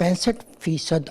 65%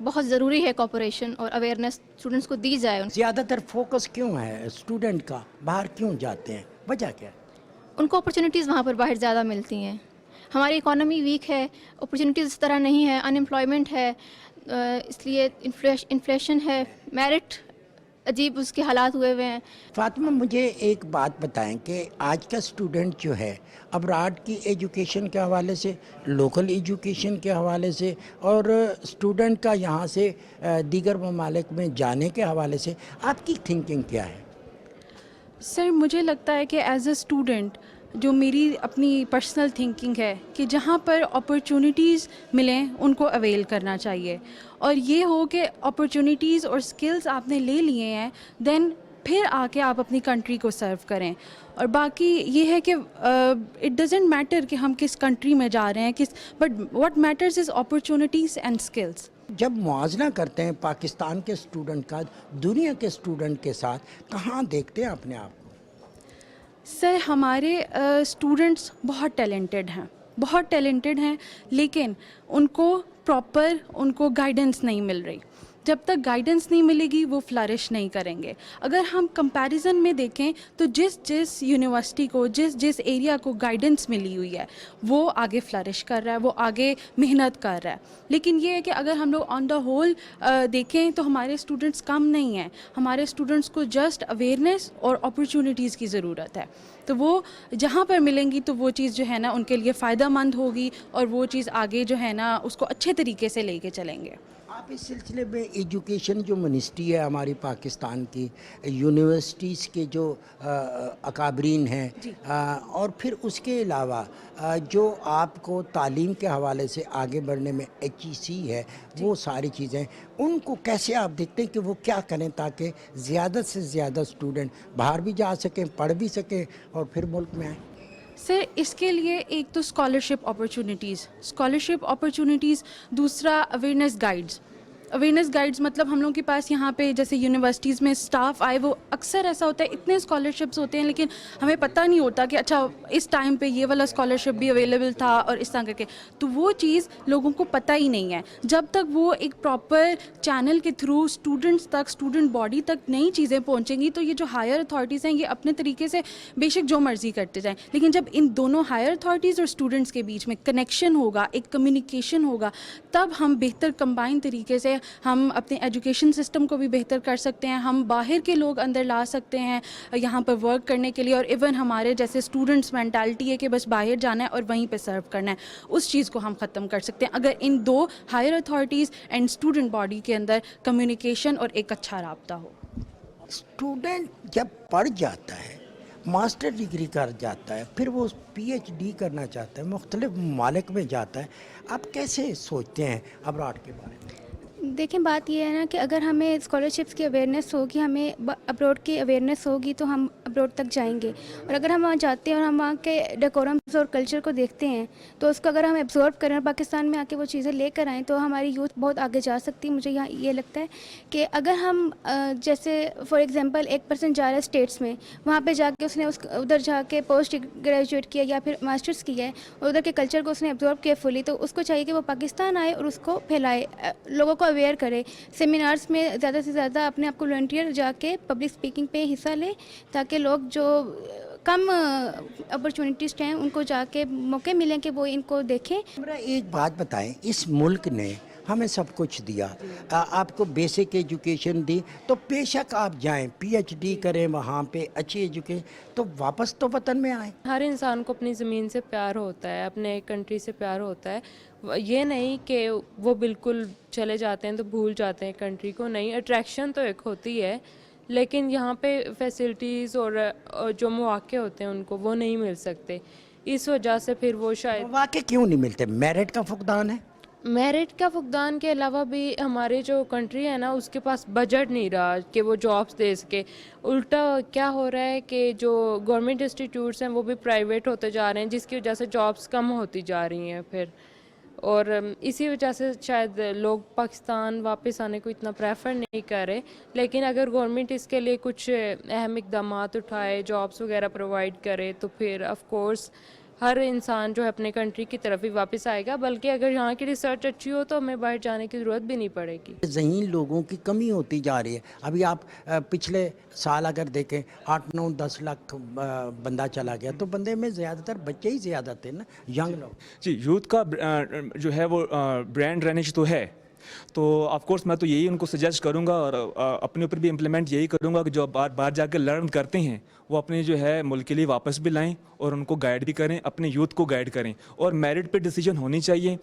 بہت ضروری ہے کوپریشن اور اویئرنیس اسٹوڈنٹس کو دی جائے. زیادہ تر فوکس کیوں ہے اسٹوڈنٹ کا باہر کیوں جاتے ہیں, وجہ کیا ہے؟ ان کو اپرچونیٹیز وہاں پر باہر زیادہ ملتی ہیں. ہماری اکانومی ویک ہے, اپرچونیٹیز اس طرح نہیں ہے, ان امپلائمنٹ ہے, اس لیے انفلیشن ہے, میرٹ عجیب اس کے حالات ہوئے ہوئے ہیں. فاطمہ مجھے ایک بات بتائیں کہ آج کا اسٹوڈنٹ جو ہے ابراڈ کی ایجوکیشن کے حوالے سے, لوکل ایجوکیشن کے حوالے سے اور اسٹوڈنٹ کا یہاں سے دیگر ممالک میں جانے کے حوالے سے آپ کی تھنکنگ کیا ہے؟ سر مجھے لگتا ہے کہ ایز اے اسٹوڈنٹ جو میری اپنی پرسنل تھنکنگ ہے کہ جہاں پر اپرچونیٹیز ملیں ان کو اویل کرنا چاہیے, اور یہ ہو کہ اپرچونیٹیز اور اسکلز آپ نے لے لیے ہیں دین پھر آ کے آپ اپنی کنٹری کو سرو کریں. اور باقی یہ ہے کہ اٹ ڈزنٹ میٹر کہ ہم کس کنٹری میں جا رہے ہیں but what matters is opportunities and skills. جب موازنہ کرتے ہیں پاکستان کے اسٹوڈنٹ کا دنیا کے اسٹوڈنٹ کے ساتھ, کہاں دیکھتے ہیں اپنے آپ کو؟ سر ہمارے اسٹوڈنٹس بہت ٹیلنٹڈ ہیں لیکن ان کو پراپر ان کو گائیڈنس نہیں مل رہی. جب تک گائیڈنس نہیں ملے گی وہ فلرش نہیں کریں گے. اگر ہم کمپیریزن میں دیکھیں تو جس یونیورسٹی کو جس ایریا کو گائیڈنس ملی ہوئی ہے وہ آگے فلرش کر رہا ہے, وہ آگے محنت کر رہا ہے. لیکن یہ ہے کہ اگر ہم لوگ آن دا ہول دیکھیں تو ہمارے اسٹوڈنٹس کم نہیں ہیں. ہمارے اسٹوڈنٹس کو جسٹ اویئرنیس اور اپرچونیٹیز کی ضرورت ہے, تو وہ جہاں پر ملیں گی تو وہ چیز جو ہے نا ان کے لیے فائدہ مند ہوگی اور وہ چیز آگے جو ہے نا اس کو اچھے طریقے سے لے کے چلیں گے. آپ اس سلسلے میں ایجوکیشن جو منسٹری ہے ہماری پاکستان کی, یونیورسٹیز کے جو اکابرین ہیں اور پھر اس کے علاوہ جو آپ کو تعلیم کے حوالے سے آگے بڑھنے میں HEC ہے وہ ساری چیزیں, ان کو کیسے آپ دیکھتے ہیں کہ وہ کیا کریں تاکہ زیادہ سے زیادہ اسٹوڈنٹ باہر بھی جا سکیں, پڑھ بھی سکیں اور پھر ملک میں آئیں؟ سر اس کے لیے ایک تو اسکالرشپ اپرچونیٹیز, دوسرا اویئرنیس گائیڈز مطلب ہم لوگوں کے پاس یہاں پہ جیسے یونیورسٹیز میں اسٹاف آئے, وہ اکثر ایسا ہوتا ہے اتنے اسکالرشپس ہوتے ہیں لیکن ہمیں پتہ نہیں ہوتا کہ اچھا اس ٹائم پہ یہ والا اسکالرشپ بھی اویلیبل تھا اور اس طرح کر کے, تو وہ چیز لوگوں کو پتہ ہی نہیں ہے. جب تک وہ ایک پراپر چینل کے تھرو اسٹوڈنٹس تک, اسٹوڈنٹ باڈی تک نئی چیزیں پہنچیں گی تو یہ جو ہائر اتھارٹیز ہیں یہ اپنے طریقے سے بے شک جو مرضی کرتے جائیں, لیکن جب ان دونوں ہائر اتھارٹیز اور اسٹوڈنٹس کے بیچ میں کنیکشن ہوگا, ایک کمیونیکیشن ہوگا, تب ہم بہتر کمبائن طریقے سے ہم اپنے ایجوکیشن سسٹم کو بھی بہتر کر سکتے ہیں. ہم باہر کے لوگ اندر لا سکتے ہیں یہاں پر ورک کرنے کے لیے, اور ایون ہمارے جیسے اسٹوڈنٹس مینٹالٹی ہے کہ بس باہر جانا ہے اور وہیں پہ سرو کرنا ہے, اس چیز کو ہم ختم کر سکتے ہیں اگر ان دو higher authorities and student body کے اندر کمیونیکیشن اور ایک اچھا رابطہ ہو. اسٹوڈنٹ جب پڑھ جاتا ہے, ماسٹر ڈگری کر جاتا ہے, پھر وہ PhD کرنا چاہتا ہے, مختلف ممالک میں جاتا ہے, آپ کیسے سوچتے ہیں ابراڈ کے بارے میں؟ دیکھیں بات یہ ہے نا کہ اگر ہمیں اسکالرشپس کی اویئرنیس ہوگی, ہمیں ابروڈ کی اویئرنیس ہوگی تو ہم ابروڈ تک جائیں گے. اور اگر ہم وہاں جاتے ہیں اور ہم وہاں کے ڈیکورمس اور کلچر کو دیکھتے ہیں تو اس کو اگر ہم ایبزورو کریں اور پاکستان میں آ کے وہ چیزیں لے کر آئیں تو ہماری یوتھ بہت آگے جا سکتی ہے. مجھے یہاں یہ لگتا ہے کہ اگر ہم جیسے فار ایگزامپل ایک پرسن جا رہا ہے اسٹیٹس میں, وہاں پہ جا کے اس نے ادھر جا کے پوسٹ گریجویٹ کیا یا پھر ماسٹرس کیا ہے اور ادھر کے کلچر کو اس نے ایبزورو کیا فلی, تو اس کو چاہیے کہ وہ پاکستان آئے اور اس کو پھیلائے, لوگوں کو اویئر کرے, سیمینارز میں زیادہ سے زیادہ اپنے آپ کو والنٹیئر جا کے پبلک اسپیکنگ پہ حصہ لے تاکہ لوگ جو کم اپرچونیٹیز ہیں ان کو جا کے موقع ملیں کہ وہ ان کو دیکھیں. میرا ایک بات بتائیں, اس ملک نے ہمیں سب کچھ دیا, آپ کو بیسک ایجوکیشن دی, تو بے شک آپ جائیں PhD کریں وہاں پہ اچھی ایجوکیشن, تو واپس تو وطن میں آئیں. ہر انسان کو اپنی زمین سے پیار ہوتا ہے, اپنے کنٹری سے پیار ہوتا ہے. یہ نہیں کہ وہ بالکل چلے جاتے ہیں تو بھول جاتے ہیں کنٹری کو, نہیں, اٹریکشن تو ایک ہوتی ہے لیکن یہاں پہ فیسلٹیز اور جو مواقع ہوتے ہیں ان کو وہ نہیں مل سکتے. اس وجہ سے پھر وہ شاید واقع کیوں نہیں ملتے؟ میرٹ کا فقدان ہے. میرٹ کا فقدان کے علاوہ بھی ہماری جو کنٹری ہے نا اس کے پاس بجٹ نہیں رہا کہ وہ جابس دے سکے. الٹا کیا ہو رہا ہے کہ جو گورنمنٹ انسٹیٹیوٹس ہیں وہ بھی پرائیویٹ ہوتے جا رہے ہیں جس کی وجہ سے جابس کم ہوتی جا رہی ہیں پھر, اور اسی وجہ سے شاید لوگ پاکستان واپس آنے کو اتنا پریفر نہیں کر رہے. لیکن اگر گورنمنٹ اس کے لیے کچھ اہم اقدامات اٹھائے, جابس وغیرہ پرووائڈ کرے تو پھر آف کورس ہر انسان جو ہے اپنے کنٹری کی طرف ہی واپس آئے گا، بلکہ اگر یہاں کی ریسرچ اچھی ہو تو ہمیں باہر جانے کی ضرورت بھی نہیں پڑے گی۔ ذہین لوگوں کی کمی ہوتی جا رہی ہے۔ ابھی آپ پچھلے سال اگر دیکھیں 8-9-10 لاکھ بندہ چلا گیا، تو بندے میں زیادہ تر بچے ہی زیادہ تھے نا، ینگ لوگ۔ جی، یوتھ کا جو ہے وہ برانڈ رینج تو ہے، تو آف کورس میں تو یہی ان کو سجیسٹ کروں گا اور اپنے اوپر بھی امپلیمنٹ یہی کروں گا کہ جو باہر جا کے لرن کرتے ہیں وہ اپنے جو ہے ملک کے لیے واپس بھی لائیں اور ان کو گائیڈ بھی کریں، اپنے یوتھ کو گائیڈ کریں، اور میرٹ پہ ڈیسیجن ہونی چاہیے۔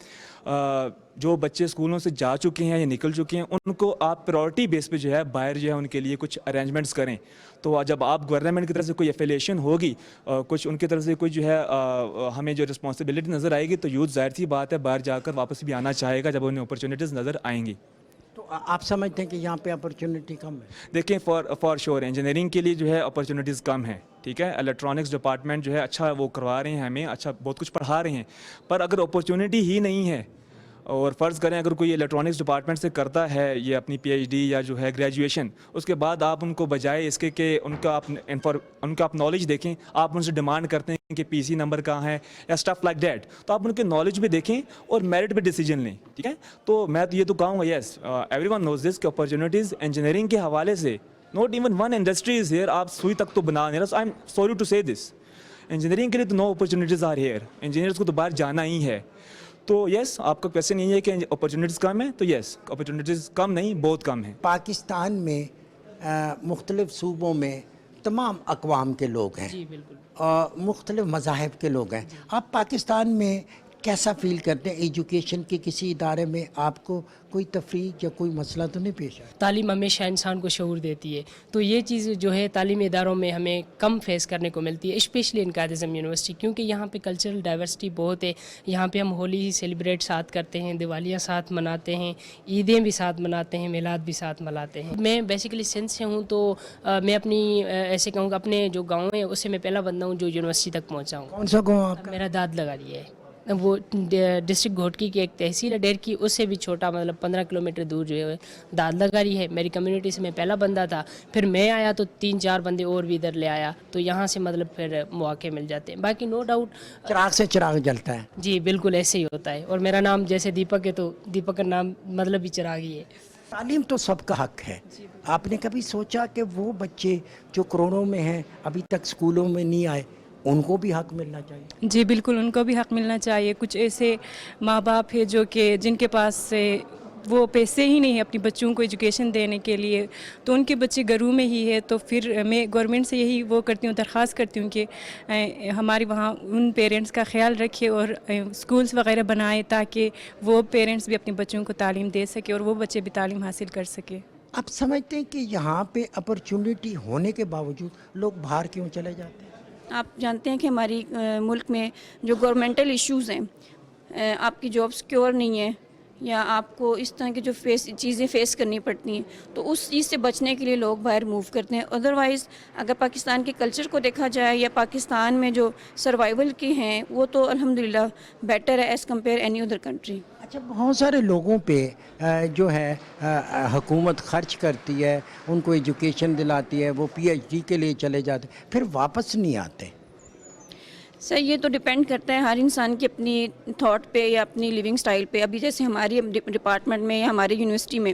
جو بچے اسکولوں سے جا چکے ہیں یا نکل چکے ہیں ان کو آپ پرائورٹی بیس پہ جو ہے باہر جو ہے ان کے لیے کچھ ارینجمنٹس کریں۔ تو جب آپ گورنمنٹ کی طرف سے کوئی افیلیشن ہوگی، کچھ ان کی طرف سے کوئی جو ہے ہمیں جو رسپانسبلٹی نظر آئے گی، تو یوتھ ظاہر سی بات ہے باہر جا کر واپس بھی آنا چاہے گا جب انہیں اپرچونیٹیز نظر آئیں گی۔ تو آپ سمجھتے ہیں کہ یہاں پہ اپرچونٹی کم ہے؟ دیکھیں، فار شور انجینئرنگ کے لیے جو ہے اپرچونیٹیز کم ہیں، ٹھیک ہے، الیکٹرانکس ڈپارٹمنٹ جو ہے اچھا وہ کروا رہے ہیں، ہمیں اچھا بہت کچھ پڑھا رہے ہیں، پر اگر اپرچونیٹی ہی نہیں ہے، اور فرض کریں اگر کوئی الیکٹرانکس ڈپارٹمنٹ سے کرتا ہے یہ اپنی پی ایچ ڈی یا جو ہے گریجویشن، اس کے بعد آپ ان کو بجائے اس کے کہ ان کا آپ نالج دیکھیں، آپ ان سے ڈیمانڈ کرتے ہیں کہ پی سی نمبر کہاں ہے یا اسٹف لائک دیٹ، تو آپ ان کے نالج بھی دیکھیں اور میرٹ پہ ڈیسیجن لیں، ٹھیک ہے۔ تو میں تو یہ تو کہوں گا، یس ایوری ون نوز دس کہ اپرچونیٹیز انجینئرنگ کے حوالے سے not even one industry is here, آپ سوئی تک تو بنا نہیں رہا۔ آئی ایم سوری ٹو سے دس، انجینئرنگ کے لیے تو نو اپرچونیٹیز آر ہیئر، انجینئرس کو تو باہر جانا ہی ہے۔ تو یس، آپ کا کویسچن یہ ہے کہ اپرچونیٹیز کم ہیں، تو یس اپرچونیٹیز کم نہیں، بہت کم ہیں۔ پاکستان میں مختلف صوبوں میں تمام اقوام کے لوگ ہیں، جی بالکل، اور مختلف مذاہب کے لوگ ہیں۔ آپ پاکستان میں کیسا فیل کرتے ہیں؟ ایجوکیشن کے کسی ادارے میں آپ کو کوئی تفریق یا کوئی مسئلہ تو نہیں پیش آیا؟ تعلیم ہمیشہ انسان کو شعور دیتی ہے، تو یہ چیز جو ہے تعلیمی اداروں میں ہمیں کم فیس کرنے کو ملتی ہے، especially in Quaid Azam university, کیونکہ یہاں پہ کلچرل ڈائیورسٹی بہت ہے۔ یہاں پہ ہم ہولی سیلیبریٹ ساتھ کرتے ہیں، دیوالیاں ساتھ مناتے ہیں، عیدیں بھی ساتھ مناتے ہیں، میلاد بھی ساتھ مناتے ہیں۔ میں بیسیکلی سندھ سے ہوں، تو میں اپنی ایسے کہوں گا اپنے جو گاؤں ہے اس سے میں پہلا بندہ ہوں جو یونیورسٹی تک پہنچا ہوں۔ کون سا گاؤں آپ کا؟ میرا داد لگا لیا ہے، وہ ڈسٹرکٹ گھوٹکی کی ایک تحصیل ہے ڈیر کی، اس سے بھی چھوٹا، مطلب 15 کلومیٹر دور جو ہے داد لگاری ہے۔ میری کمیونٹی سے میں پہلا بندہ تھا، پھر میں آیا تو 3-4 بندے اور بھی ادھر لے آیا، تو یہاں سے مطلب پھر مواقع مل جاتے ہیں۔ باقی نو ڈاؤٹ چراغ سے چراغ جلتا ہے۔ جی بالکل ایسے ہی ہوتا ہے، اور میرا نام جیسے دیپک ہے تو دیپک کا نام مطلب بھی چراغ ہی ہے۔ تعلیم تو سب کا حق ہے۔ آپ نے کبھی سوچا کہ وہ بچے جو کروڑوں میں ہیں ابھی تک اسکولوں میں نہیں آئے، ان کو بھی حق ملنا چاہیے؟ جی بالکل، ان کو بھی حق ملنا چاہیے۔ کچھ ایسے ماں باپ ہیں جو کہ جن کے پاس وہ پیسے ہی نہیں ہیں اپنی بچوں کو ایجوکیشن دینے کے لیے، تو ان کے بچے گھروں میں ہی ہے، تو پھر میں گورنمنٹ سے یہی وہ کرتی ہوں، درخواست کرتی ہوں کہ ہمارے وہاں ان پیرنٹس کا خیال رکھے اور اسکولس وغیرہ بنائے تاکہ وہ پیرنٹس بھی اپنے بچوں کو تعلیم دے سکے اور وہ بچے بھی تعلیم حاصل کر سکے۔ آپ سمجھتے ہیں کہ یہاں پہ اپرچونٹی ہونے کے باوجود لوگ باہر کیوں چلے جاتے ہیں؟ آپ جانتے ہیں کہ ہماری ملک میں جو گورنمنٹل ایشوز ہیں، آپ کی جاب سیکیور نہیں ہے، یا آپ کو اس طرح کی جو چیزیں فیس کرنی پڑتی ہیں، تو اس چیز سے بچنے کے لیے لوگ باہر موو کرتے ہیں۔ ادروائز اگر پاکستان کے کلچر کو دیکھا جائے یا پاکستان میں جو سروائیول کے ہیں، وہ تو الحمدللہ بیٹر ہے as compare any other country. اچھا، بہت سارے لوگوں پہ جو ہے حکومت خرچ کرتی ہے، ان کو ایجوکیشن دلاتی ہے، وہ پی ایچ ڈی کے لیے چلے جاتے پھر واپس نہیں آتے۔ سر یہ تو ڈیپینڈ کرتا ہے ہر انسان کی اپنی تھاٹ پہ یا اپنی لیونگ سٹائل پہ۔ ابھی جیسے ہماری ڈپارٹمنٹ میں یا ہماری یونیورسٹی میں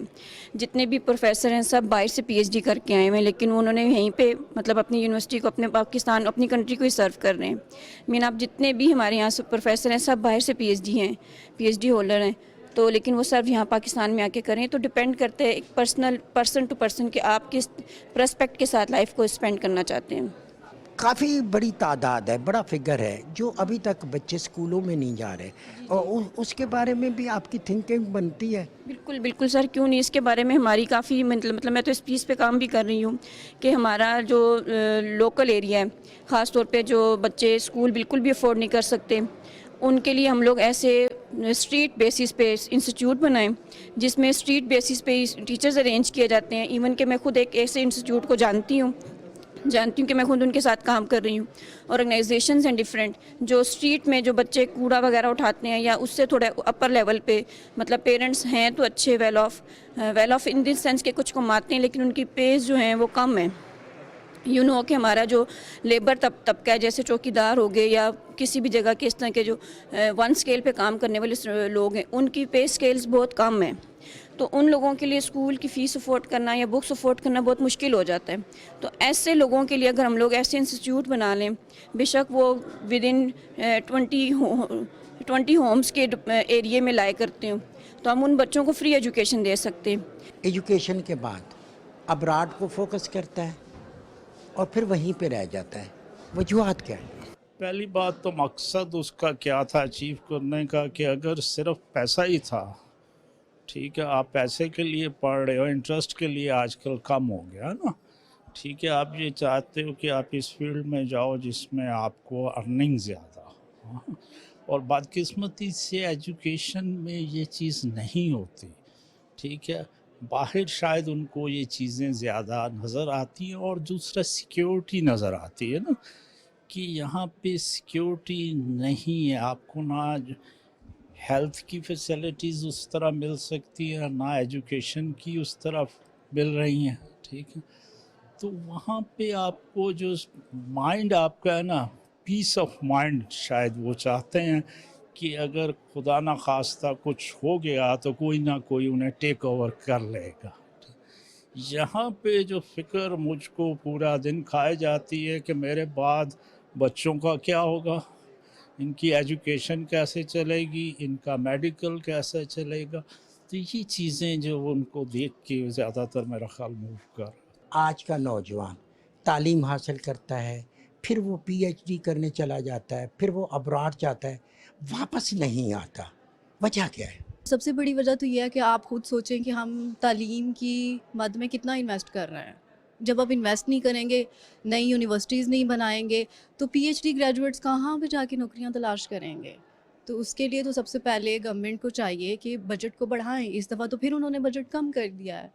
جتنے بھی پروفیسر ہیں سب باہر سے پی ایچ ڈی کر کے آئے ہوئے ہیں، لیکن انہوں نے یہیں پہ مطلب اپنی یونیورسٹی کو، اپنے پاکستان، اپنی کنٹری کو ہی سرو کر رہے ہیں۔ آپ جتنے بھی ہمارے یہاں سے پروفیسر ہیں سب باہر سے پی ایچ ڈی ہیں، پی ایچ ڈی ہولڈر ہیں، تو لیکن وہ سرو یہاں پاکستان میں آ کے کریں۔ تو ڈپینڈ کرتے ہیں ایک پرسن ٹو پرسن کہ آپ کس پرسپیکٹ کے ساتھ لائف کو اسپینڈ کرنا چاہتے ہیں۔ کافی بڑی تعداد ہے، بڑا فگر ہے جو ابھی تک بچے اسکولوں میں نہیں جا رہے، اور اس کے بارے میں بھی آپ کی تھنکنگ بنتی ہے؟ بالکل بالکل سر، کیوں نہیں، اس کے بارے میں ہماری کافی مطلب میں تو اس پیس پہ کام بھی کر رہی ہوں کہ ہمارا جو لوکل ایریا ہے، خاص طور پہ جو بچے اسکول بالکل بھی افورڈ نہیں کر سکتے، ان کے لیے ہم لوگ ایسے اسٹریٹ بیسس پہ انسٹیٹیوٹ بنائیں جس میں اسٹریٹ بیسس پہ ٹیچرز ارینج کیے جاتے ہیں۔ ایون کہ میں خود ایک ایسے انسٹیٹیوٹ کو جانتی ہوں کہ میں خود ان کے ساتھ کام کر رہی ہوں۔ آرگنائزیشنز ہیں ڈفرینٹ جو اسٹریٹ میں جو بچے کوڑا وغیرہ اٹھاتے ہیں یا اس سے تھوڑا اپر لیول پہ، مطلب پیرنٹس ہیں تو اچھے well off in this sense کہ کچھ کماتے ہیں لیکن ان کی پیز جو ہیں وہ کم ہیں، یو نو کہ ہمارا جو لیبر طبقہ ہے جیسے چوکیدار ہو گئے یا کسی بھی جگہ کے اس طرح کے جو ون اسکیل پہ کام کرنے والے لوگ ہیں ان کی پے اسکیلز بہت کم ہیں، تو ان لوگوں کے لیے اسکول کی فیس افورڈ کرنا یا بکس افورڈ کرنا بہت مشکل ہو جاتا ہے. تو ایسے لوگوں کے لیے اگر ہم لوگ ایسے انسٹیٹیوٹ بنا لیں، بے شک وہ ود ان 20 ہومس کے ایریے میں لائے کرتے ہوں، تو ہم ان بچوں کو فری ایجوکیشن دے سکتے ہیں. ایجوکیشن کے بعد ابراڈ کو فوکس کرتا ہے اور پھر وہیں پہ رہ جاتا ہے، وجوہات کیا ہے؟ پہلی بات تو مقصد اس کا کیا تھا اچیو کرنے کا، کہ اگر صرف پیسہ ہی تھا، ٹھیک ہے، آپ پیسے کے لیے پڑھ رہے ہو، انٹرسٹ کے لیے آج کل کم ہو گیا نا، ٹھیک ہے، آپ یہ چاہتے ہو کہ آپ اس فیلڈ میں جاؤ جس میں آپ کو ارننگ زیادہ ہو، اور بدقسمتی سے ایجوکیشن میں یہ چیز نہیں ہوتی، ٹھیک ہے. باہر شاید ان کو یہ چیزیں زیادہ نظر آتی ہیں، اور دوسرا سیکیورٹی نظر آتی ہے نا، کہ یہاں پہ سیکیورٹی نہیں ہے، آپ کو نہ ہیلتھ کی فیسلٹیز اس طرح مل سکتی ہیں، نہ ایجوکیشن کی اس طرح مل رہی ہیں، ٹھیک ہے. تو وہاں پہ آپ کو جو مائنڈ آپ کا ہے نا، پیس آف مائنڈ شاید وہ چاہتے ہیں کہ اگر خدا نہ خواستہ کچھ ہو گیا تو کوئی نہ کوئی انہیں ٹیک اوور کر لے گا. یہاں پہ جو فکر مجھ کو پورا دن کھائے جاتی ہے کہ میرے بعد بچوں کا کیا ہوگا، ان کی ایجوکیشن کیسے چلے گی، ان کا میڈیکل کیسے چلے گا. تو یہ چیزیں جو ان کو دیکھ کے زیادہ تر میرا خیال موو کر. آج کا نوجوان تعلیم حاصل کرتا ہے، پھر وہ پی ایچ ڈی کرنے چلا جاتا ہے، پھر وہ ابراڈ جاتا ہے، واپس نہیں آتا، وجہ کیا ہے؟ سب سے بڑی وجہ تو یہ ہے کہ آپ خود سوچیں کہ ہم تعلیم کی مد میں کتنا انویسٹ کر رہے ہیں. جب آپ انویسٹ نہیں کریں گے، نئی یونیورسٹیز نہیں بنائیں گے، تو پی ایچ ڈی گریجویٹس کہاں پہ جا کے نوکریاں تلاش کریں گے؟ تو اس کے لیے تو سب سے پہلے گورنمنٹ کو چاہیے کہ بجٹ کو بڑھائیں. اس دفعہ تو پھر انہوں نے بجٹ کم کر دیا ہے.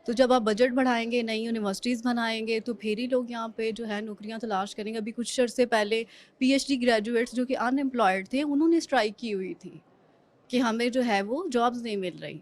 تو جب آپ بجٹ بڑھائیں گے، نئی یونیورسٹیز بنائیں گے، تو پھر ہی لوگ یہاں پہ جو ہے نوکریاں تلاش کریں گے. ابھی کچھ عرصے پہلے پی ایچ ڈی گریجویٹس جو کہ ان امپلائڈ تھے، انہوں نے اسٹرائک کی ہوئی تھی کہ ہمیں جو ہے وہ جابز نہیں مل رہی.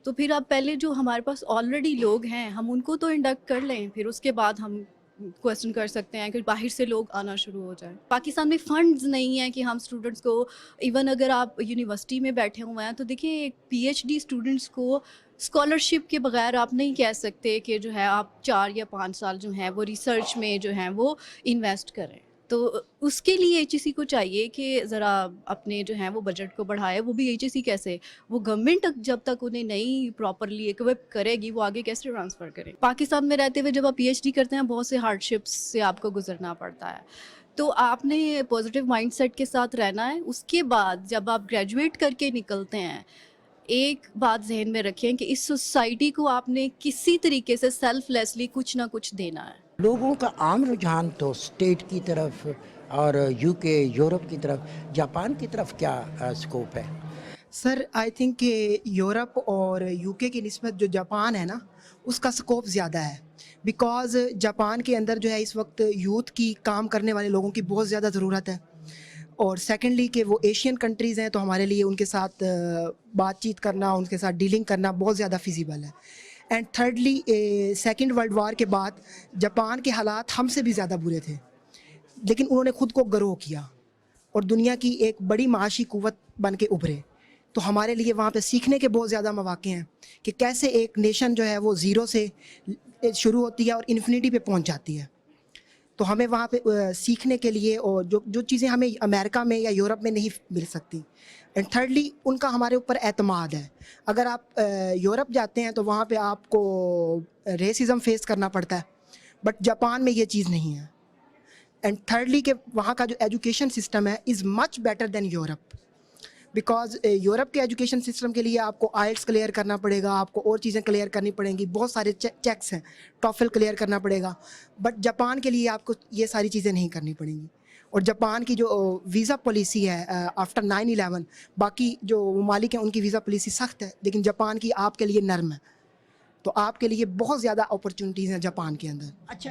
تو پھر آپ پہلے جو ہمارے پاس آلریڈی لوگ ہیں ہم ان کو تو انڈکٹ کر لیں، پھر اس کے بعد ہم کویسچن کر سکتے ہیں کہ باہر سے لوگ آنا شروع ہو جائیں. پاکستان میں فنڈز نہیں ہیں کہ ہم اسٹوڈنٹس کو، ایون اگر آپ یونیورسٹی میں بیٹھے ہوئے ہیں تو دیکھیں ایک پی ایچ ڈی اسٹوڈنٹس کو اسکالرشپ کے بغیر آپ نہیں کہہ سکتے کہ جو ہے آپ 4 یا 5 سال جو ہیں وہ ریسرچ میں جو ہیں وہ انویسٹ کریں. تو اس کے لیے ایچ ای سی کو چاہیے کہ ذرا اپنے جو ہیں وہ بجٹ کو بڑھائے. وہ بھی ایچ ای سی کیسے، وہ گورنمنٹ جب تک انہیں نہیں پراپرلی ایکوپ کرے گی وہ آگے کیسے ٹرانسفر کرے. پاکستان میں رہتے ہوئے جب آپ پی ایچ ڈی کرتے ہیں بہت سے ہارڈ شپس سے آپ کو گزرنا پڑتا ہے. تو آپ نے پازیٹیو مائنڈ سیٹ کے ساتھ رہنا ہے. اس کے بعد جب آپ گریجویٹ کر کے نکلتے ہیں، ایک بات ذہن میں رکھیں کہ اس سوسائٹی کو آپ نے کسی طریقے سے سیلف لیسلی کچھ نہ کچھ دینا ہے. لوگوں کا عام رجحان تو اسٹیٹ کی طرف اور یو کے، یورپ کی طرف، جاپان کی طرف کیا اسکوپ ہے؟ سر آئی تھنک کہ یورپ اور یو کے کی نسبت جو جاپان ہے نا، اس کا سکوپ زیادہ ہے. بیکاز جاپان کے اندر جو ہے اس وقت یوتھ کی، کام کرنے والے لوگوں کی بہت زیادہ ضرورت ہے. اور سیکنڈلی کہ وہ ایشین کنٹریز ہیں تو ہمارے لیے ان کے ساتھ بات چیت کرنا، ان کے ساتھ ڈیلنگ کرنا بہت زیادہ فیزیبل ہے. And thirdly second world war کے بعد جاپان کے حالات ہم سے بھی زیادہ برے تھے، لیکن انہوں نے خود کو گرو کیا اور دنیا کی ایک بڑی معاشی قوت بن کے ابھرے. تو ہمارے لیے وہاں پہ سیکھنے کے بہت زیادہ مواقع ہیں کہ کیسے ایک نیشن جو ہے وہ زیرو سے شروع ہوتی ہے اور انفینٹی پہ پہنچ جاتی ہے. تو ہمیں وہاں پہ سیکھنے کے لیے، اور جو چیزیں ہمیں امریکہ میں یا یورپ میں نہیں مل سکتی. اینڈ تھرڈلی ان کا ہمارے اوپر اعتماد ہے. اگر آپ یورپ جاتے ہیں تو وہاں پہ آپ کو ریسزم فیس کرنا پڑتا ہے، بٹ جاپان میں یہ چیز نہیں ہے. اینڈ تھرڈلی کہ وہاں کا جو ایجوکیشن سسٹم ہے is much better than Europe. Because Europe کے ایجوکیشن سسٹم کے لیے آپ کو آئلٹس کلیئر کرنا پڑے گا، آپ کو اور چیزیں کلیئر کرنی پڑیں گی، بہت سارے چیکس ہیں، ٹافل کلیئر کرنا پڑے گا. بٹ جاپان کے لیے آپ کو یہ ساری چیزیں نہیں کرنی پڑیں گی. اور جاپان کی جو ویزا پالیسی ہے آفٹر 9/11، باقی جو ممالک ہیں ان کی ویزا پالیسی سخت ہے، لیکن جاپان کی آپ کے لیے نرم ہے. تو آپ کے لیے بہت زیادہ اپرچونیٹیز ہیں جاپان کے اندر. اچھا،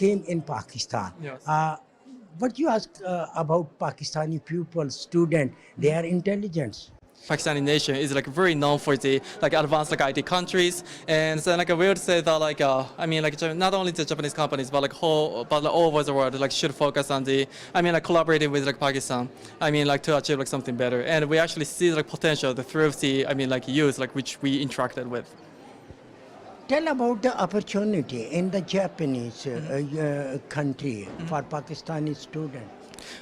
came in Pakistan. Yes. What you ask about Pakistani pupils, student, they are intelligent. Pakistani nation is like very known for the like advanced like IT countries, and so like we would say that like I mean like not only the Japanese companies but like all over the world like should focus on the like collaborating with like Pakistan. I mean like to achieve like something better, and we actually see like potential through the like youth like which we interacted with. Tell about the opportunity in the Japanese country for Pakistani students.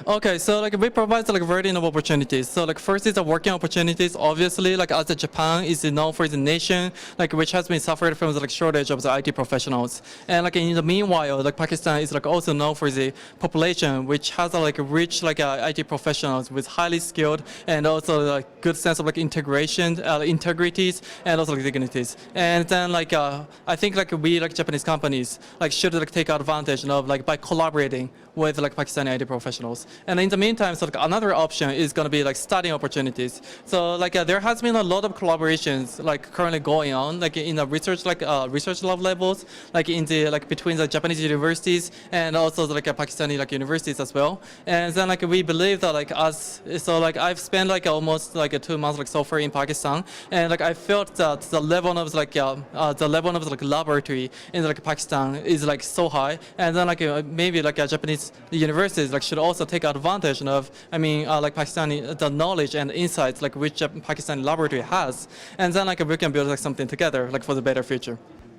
Okay, so like we provide like very enough opportunities. So like first is the working opportunities. Obviously, like as Japan is known for the nation, like which has been suffered from the like shortage of the IT professionals. And like in the meanwhile, like Pakistan is like also known for the population, which has like rich like IT professionals with highly skilled and also like good sense of like integration, integrities, and also like dignities. And then like I think like we like Japanese companies like should like take advantage of like by collaborating with like Pakistani IT professionals. And in the meantime, so like another option is going to be like studying opportunities. So like there has been a lot of collaborations like currently going on like in the research research levels, like in the like between the Japanese universities and also like Pakistani like universities as well. And then like we believe that like like I've spent like almost like 2 months like so far in Pakistan, and like I felt that the level of like laboratory in like Pakistan is like so high, and then like maybe like Japanese universities like should also take advantage of like Pakistani the knowledge and insights like which Pakistani laboratory has, and then like we can build like something together like for the better future.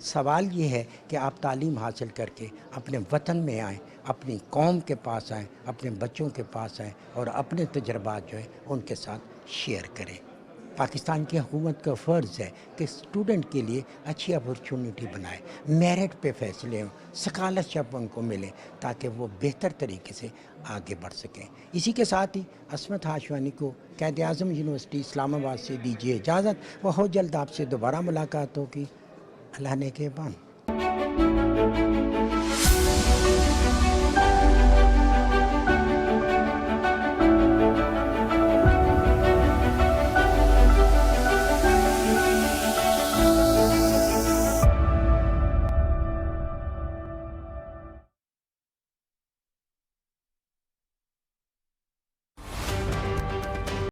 سوال یہ ہے کہ آپ تعلیم حاصل کر کے اپنے وطن میں آئیں، اپنی قوم کے پاس آئیں، اپنے بچوں کے پاس آئیں اور اپنے تجربات جو ہیں ان کے ساتھ شیئر کریں۔ پاکستان کی حکومت کا فرض ہے کہ اسٹوڈنٹ کے لیے اچھی اپرچونٹی بنائے، میرٹ پہ فیصلے ہوں، اسکالرشپ ان کو ملے تاکہ وہ بہتر طریقے سے آگے بڑھ سکیں۔ اسی کے ساتھ ہی عصمت ہاشوانی کو قائد اعظم یونیورسٹی اسلام آباد سے دیجیے اجازت، وہ جلد آپ سے دوبارہ ملاقات ہوگی۔ اللہ نے کے بان۔